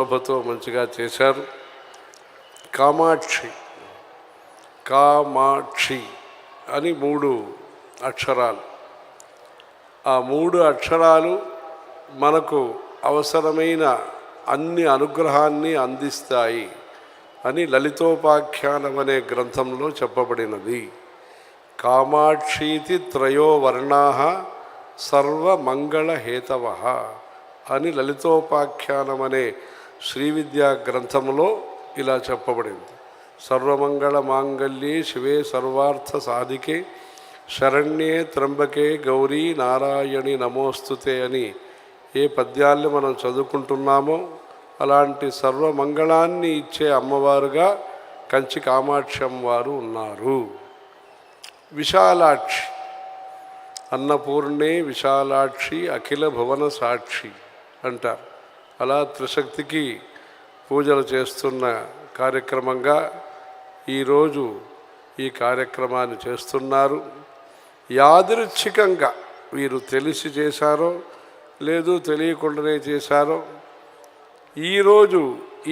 శోభతో మంచిగా చేశారు. కామాక్షి కామాక్షి అని 3 అక్షరాలు. ఆ 3 అక్షరాలు మనకు అవసరమైన అన్ని అనుగ్రహాన్ని అందిస్తాయి అని లలితోపాఖ్యానం అనే గ్రంథంలో చెప్పబడినది. కామాక్షీతి త్రయో వర్ణాః సర్వమంగళహేతవః అని లలితోపాఖ్యానం అనే శ్రీ విద్యా గ్రంథంలో ఇలా చెప్పబడింది. సర్వమంగళ మాంగళ్యే శివే సర్వార్థ సాధికే శరణ్యే త్రంబకే గౌరీ నారాయణి నమోస్తుతే అని ఏ పద్యాల్ని మనం చదువుకుంటున్నామో అలాంటి సర్వమంగళాన్ని ఇచ్చే అమ్మవారుగా కంచి కామాక్షి అమ్మవారు ఉన్నారు. విశాలాక్షి అన్నపూర్ణే విశాలాక్షి అఖిల భువన సాక్షి అంటారు. అలా త్రిశక్తికి పూజలు చేస్తున్న కార్యక్రమంగా ఈరోజు ఈ కార్యక్రమాన్ని చేస్తున్నారు. యాదృచ్ఛికంగా వీరు తెలిసి చేశారో లేదు తెలియకుండానే చేశారో ఈరోజు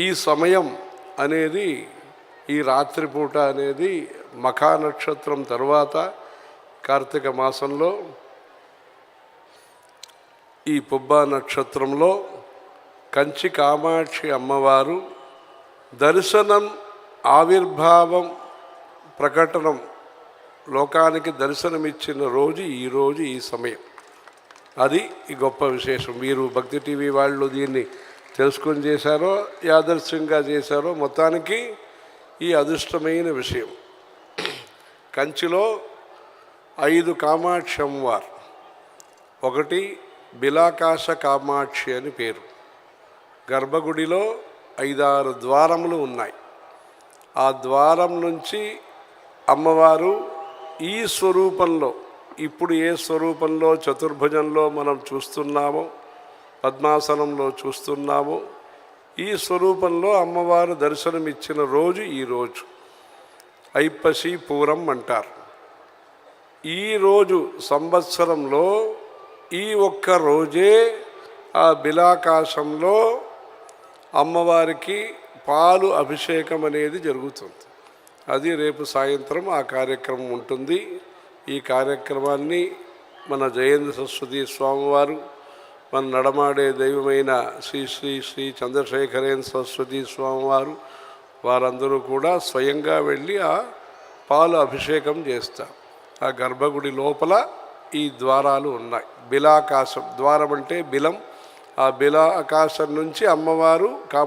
ఈ సమయం అనేది ఈ రాత్రిపూట అనేది మఖా నక్షత్రం తరువాత కార్తీక మాసంలో ఈ పుబ్బా నక్షత్రంలో కంచి కామాక్షి అమ్మవారు దర్శనం ఆవిర్భావం ప్రకటనం లోకానికి దర్శనమిచ్చిన రోజు ఈరోజు ఈ సమయం. అది ఈ గొప్ప విశేషం. మీరు భక్తి టీవీ వాళ్ళు దీన్ని తెలుసుకొని చేశారో యాదృశ్యంగా చేశారో మొత్తానికి ఈ అదృష్టమైన విషయం. కంచిలో 5 కామాక్షి అమ్మవారు. ఒకటి బిలాకాశ కామాక్షి అని పేరు. గర్భగుడిలో 5-6 ద్వారములు ఉన్నాయి. ఆ ద్వారం నుంచి అమ్మవారు ఈ స్వరూపంలో ఇప్పుడు ఏ స్వరూపంలో చతుర్భుజంలో మనం చూస్తున్నామో పద్మాసనంలో చూస్తున్నామో ఈ స్వరూపంలో అమ్మవారు దర్శనమిచ్చిన రోజు ఈరోజు ఐప్పసి పూరం అంటారు. ఈరోజు సంవత్సరంలో ఈ ఒక్క రోజే ఆ బిలాకాశంలో అమ్మవారికి పాలు అభిషేకం అనేది జరుగుతుంది. అది రేపు సాయంత్రం ఆ కార్యక్రమం ఉంటుంది. ఈ కార్యక్రమాన్ని మన జయేంద్ర సరస్వతి స్వామివారు మన నడమాడే దైవమైన శ్రీ శ్రీ శ్రీ చంద్రశేఖరేంద్ర సరస్వతి స్వామివారు వారందరూ కూడా స్వయంగా వెళ్ళి ఆ పాలు అభిషేకం చేస్తారు. ఆ గర్భగుడి లోపల ఈ ద్వారాలు ఉన్నాయి. బిలాకాశం ద్వారం అంటే బిలం. ఆ బిలాకాశం నుంచి అమ్మవారు